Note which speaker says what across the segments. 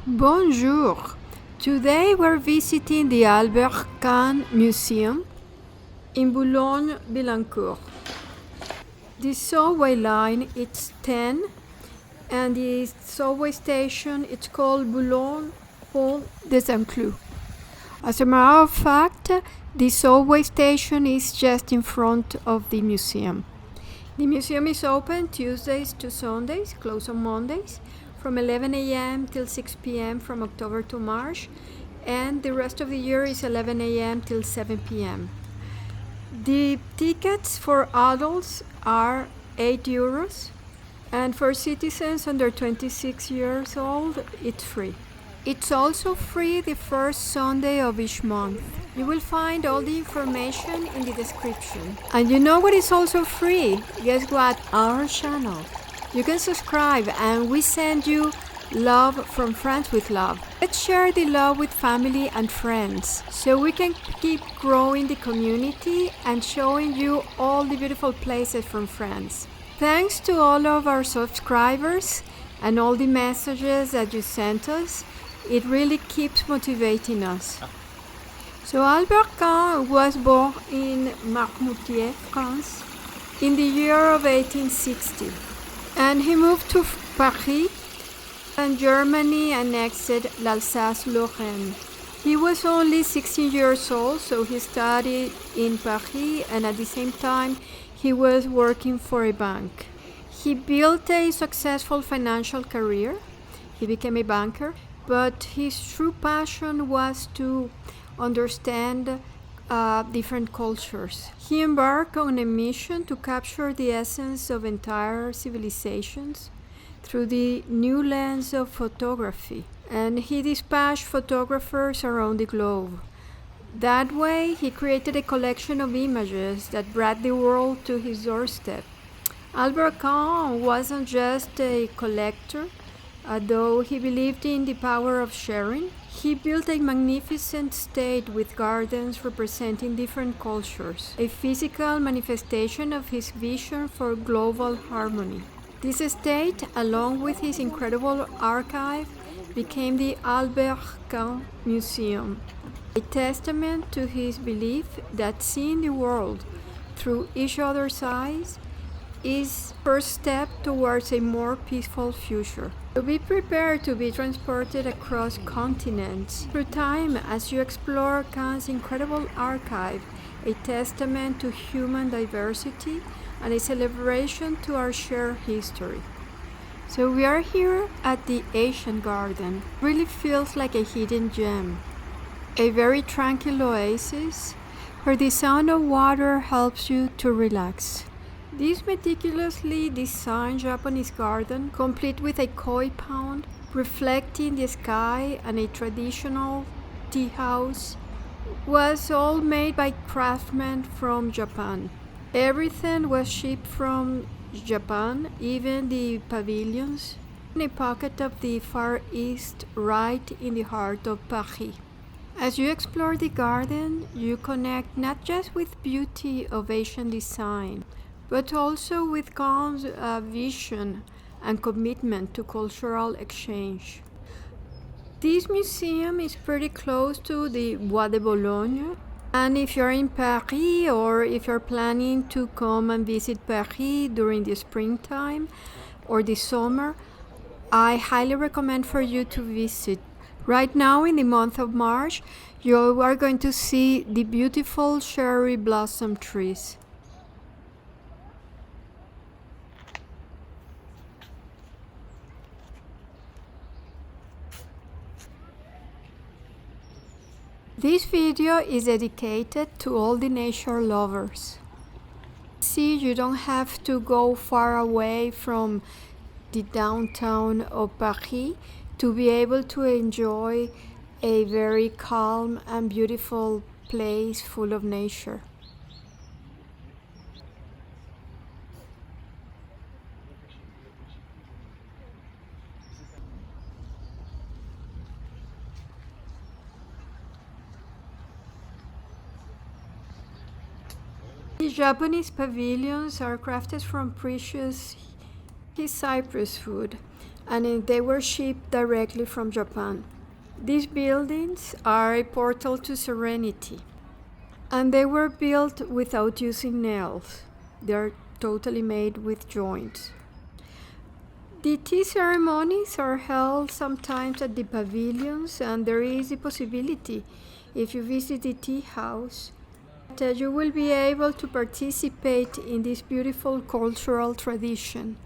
Speaker 1: Bonjour! Today we're visiting the Albert-Kahn Museum in Boulogne-Billancourt. The subway line is 10 and the subway station it's called Boulogne Pont de Saint-Cloud. As a matter of fact, the subway station is just in front of the museum. The museum is open Tuesdays to Sundays, closed on Mondays, from 11 a.m. till 6 p.m. from October to March, and the rest of the year is 11 a.m. till 7 p.m. The tickets for adults are €8, and for citizens under 26 years old, it's free. It's also free the first Sunday of each month. You will find all the information in the description. And you know what is also free? Guess what? Our channel. You can subscribe and we send you love from Friends with Love. Let's share the love with family and friends so we can keep growing the community and showing you all the beautiful places from France. Thanks to all of our subscribers and all the messages that you sent us. It really keeps motivating us. So Albert Kahn was born in Marmoutier, France, in the year of 1860. And he moved to Paris, and Germany annexed l'Alsace-Lorraine. He was only 16 years old, so he studied in Paris, and at the same time, he was working for a bank. He built a successful financial career. He became a banker, but his true passion was to understand different cultures. He embarked on a mission to capture the essence of entire civilizations through the new lens of photography, and he dispatched photographers around the globe. That way, he created a collection of images that brought the world to his doorstep. Albert Kahn wasn't just a collector, though he believed in the power of sharing. He built a magnificent state with gardens representing different cultures, a physical manifestation of his vision for global harmony. This estate, along with his incredible archive, became the Albert-Kahn Museum, a testament to his belief that seeing the world through each other's eyes is the first step towards a more peaceful future. So be prepared to be transported across continents through time as you explore Kahn's incredible archive, a testament to human diversity and a celebration to our shared history. So we are here at the Asian Garden. It really feels like a hidden gem, a very tranquil oasis where the sound of water helps you to relax. This meticulously designed Japanese garden, complete with a koi pond reflecting the sky and a traditional tea house, was all made by craftsmen from Japan. Everything was shipped from Japan, even the pavilions, in a pocket of the Far East right in the heart of Paris. As you explore the garden, you connect not just with beauty of Asian design, but also with Kahn's vision and commitment to cultural exchange. This museum is pretty close to the Bois de Boulogne, and if you're in Paris or if you're planning to come and visit Paris during the springtime or the summer, I highly recommend for you to visit. Right now in the month of March, you are going to see the beautiful cherry blossom trees. This video is dedicated to all the nature lovers. See, you don't have to go far away from the downtown of Paris to be able to enjoy a very calm and beautiful place full of nature. The Japanese pavilions are crafted from precious cypress wood and they were shipped directly from Japan. These buildings are a portal to serenity, and they were built without using nails. They're totally made with joints. The tea ceremonies are held sometimes at the pavilions, and there is a possibility, if you visit the tea house, that you will be able to participate in this beautiful cultural tradition.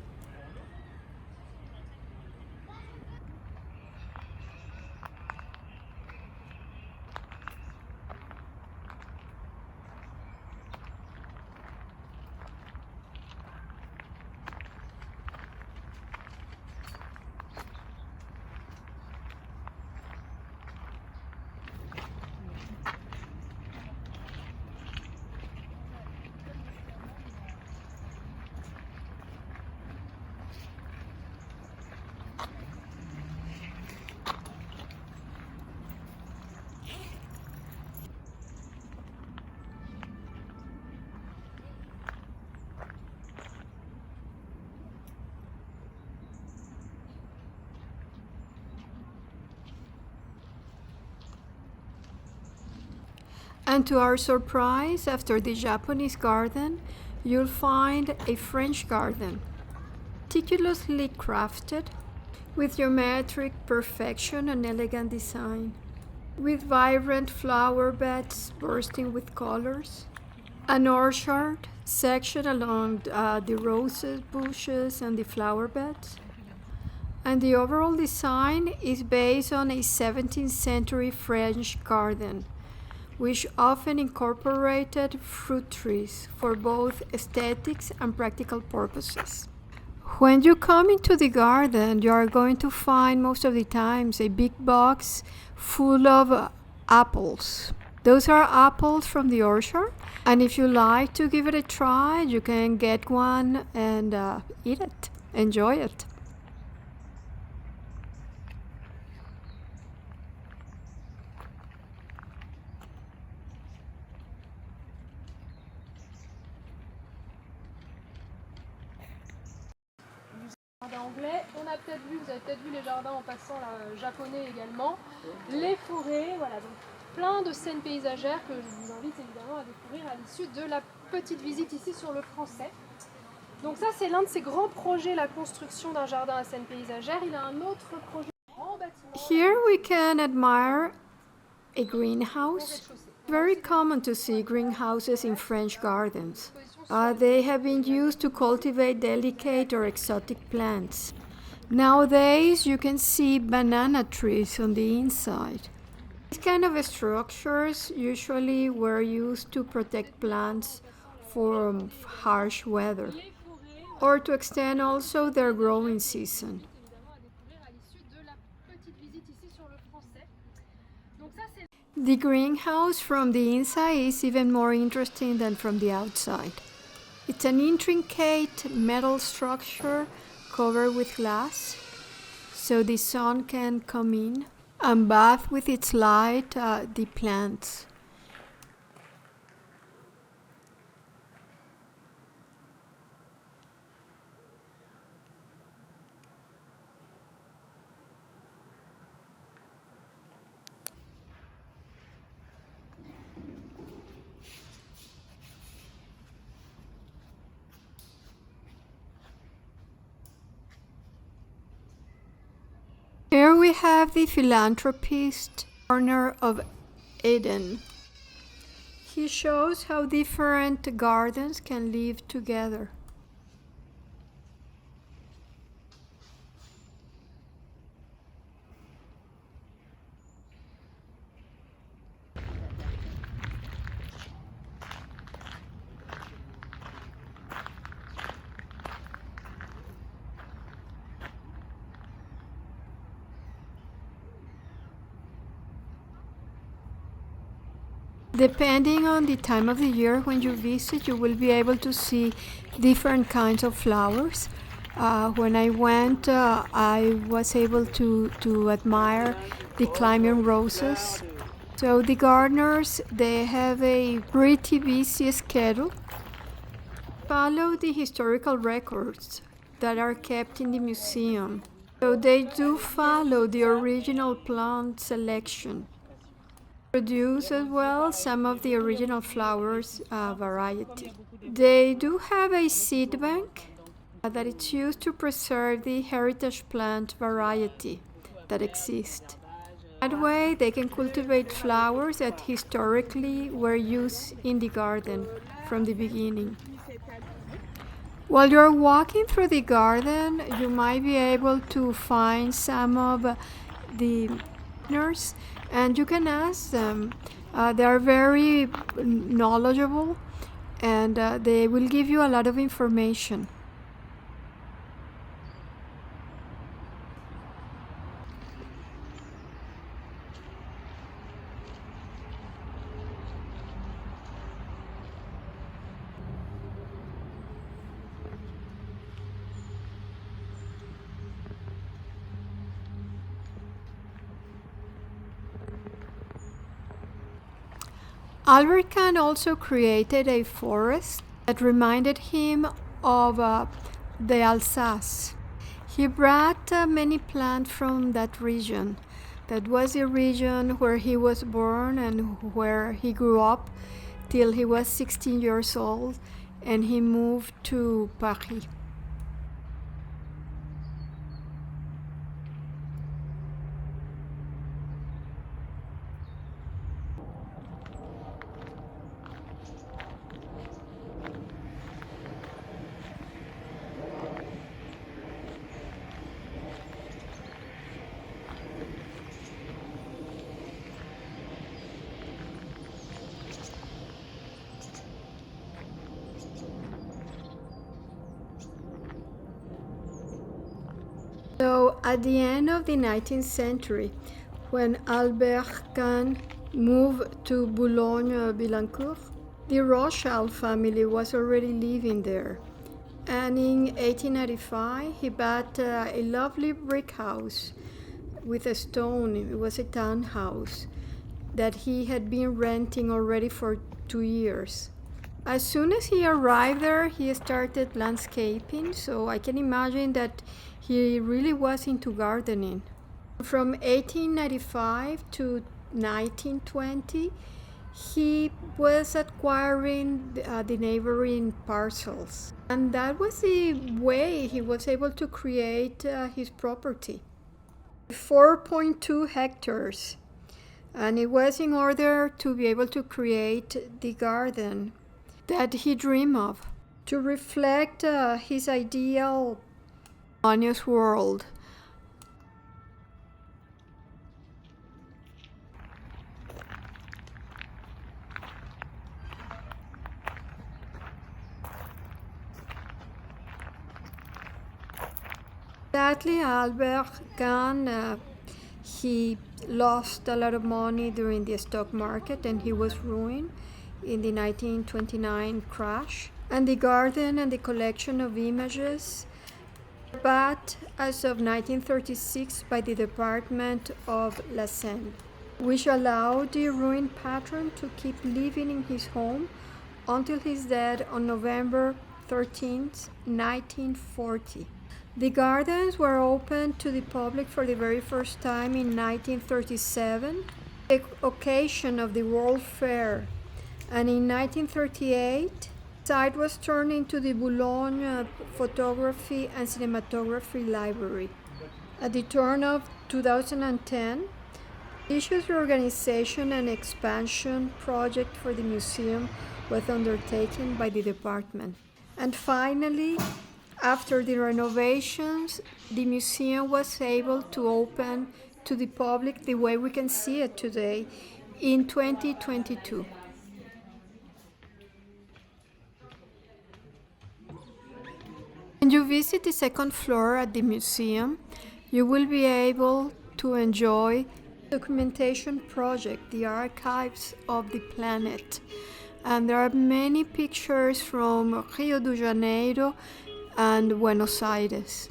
Speaker 1: And to our surprise, after the Japanese garden, you'll find a French garden, meticulously crafted, with geometric perfection and elegant design, with vibrant flower beds bursting with colors, an orchard section along the roses bushes and the flower beds. And the overall design is based on a 17th century French garden, which often incorporated fruit trees for both aesthetics and practical purposes. When you come into the garden, you are going to find most of the times a big box full of apples. Those are apples from the orchard, and if you like to give it a try, you can get one and eat it, enjoy it.
Speaker 2: Anglais. On a peut-être vu, vous avez peut-être vu les jardins en passant là, japonais également, les forêts, voilà, donc plein de scènes paysagères que je vous invite évidemment à découvrir à l'issue de la petite visite ici sur le français. Donc ça c'est l'un de ses grands projets, la construction d'un jardin à scène paysagère. Il a un autre projet, grand bâtiment.
Speaker 1: Here we can admire a greenhouse. Very common to see greenhouses in French gardens. They have been used to cultivate delicate or exotic plants. Nowadays, you can see banana trees on the inside. These kind of structures usually were used to protect plants from harsh weather or to extend also their growing season. The greenhouse from the inside is even more interesting than from the outside. It's an intricate metal structure covered with glass, so the sun can come in and bath with its light the plants. Here we have the philanthropist corner of Eden. He shows how different gardens can live together. Depending on the time of the year when you visit, you will be able to see different kinds of flowers. When I went, I was able to admire the climbing roses. So the gardeners, they have a pretty busy schedule. Follow the historical records that are kept in the museum. So they do follow the original plant selection. Produce as well some of the original flowers variety. They do have a seed bank that it's used to preserve the heritage plant variety that exists. That way they can cultivate flowers that historically were used in the garden from the beginning. While you're walking through the garden, you might be able to find some of the gardeners, and you can ask them. They are very knowledgeable, and they will give you a lot of information. Albert-Kahn also created a forest that reminded him of the Alsace. He brought many plants from that region. That was the region where he was born and where he grew up till he was 16 years old, and he moved to Paris. So at the end of the 19th century, when Albert-Kahn moved to Boulogne-Billancourt, the Rothschild family was already living there. And in 1895, he bought a lovely brick house with a stone. It was a townhouse that he had been renting already for 2 years. As soon as he arrived there, he started landscaping, so I can imagine that he really was into gardening. From 1895 to 1920, he was acquiring the neighboring parcels. And that was the way he was able to create his property. 4.2 hectares. And it was in order to be able to create the garden that he dreamed of, to reflect his ideal harmonious world. Sadly, Albert-Kahn, he lost a lot of money during the stock market and he was ruined in the 1929 crash. And the garden and the collection of images were bought as of 1936 by the Department of La Seine, which allowed the ruined patron to keep living in his home until his death on November 13, 1940. The gardens were opened to the public for the very first time in 1937, the occasion of the World Fair, and in 1938, the site was turned into the Boulogne Photography and Cinematography Library. At the turn of 2010, ambitious reorganization and expansion project for the museum was undertaken by the department. And finally, after the renovations, the museum was able to open to the public the way we can see it today in 2022. When you visit the second floor at the museum, you will be able to enjoy the documentation project, the archives of the planet. And there are many pictures from Rio de Janeiro and Buenos Aires.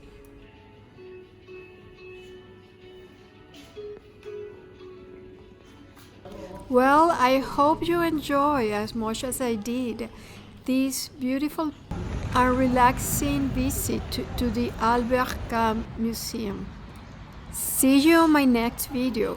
Speaker 1: Well, I hope you enjoy as much as I did this beautiful and relaxing visit to the Albert-Kahn Museum. See you on my next video.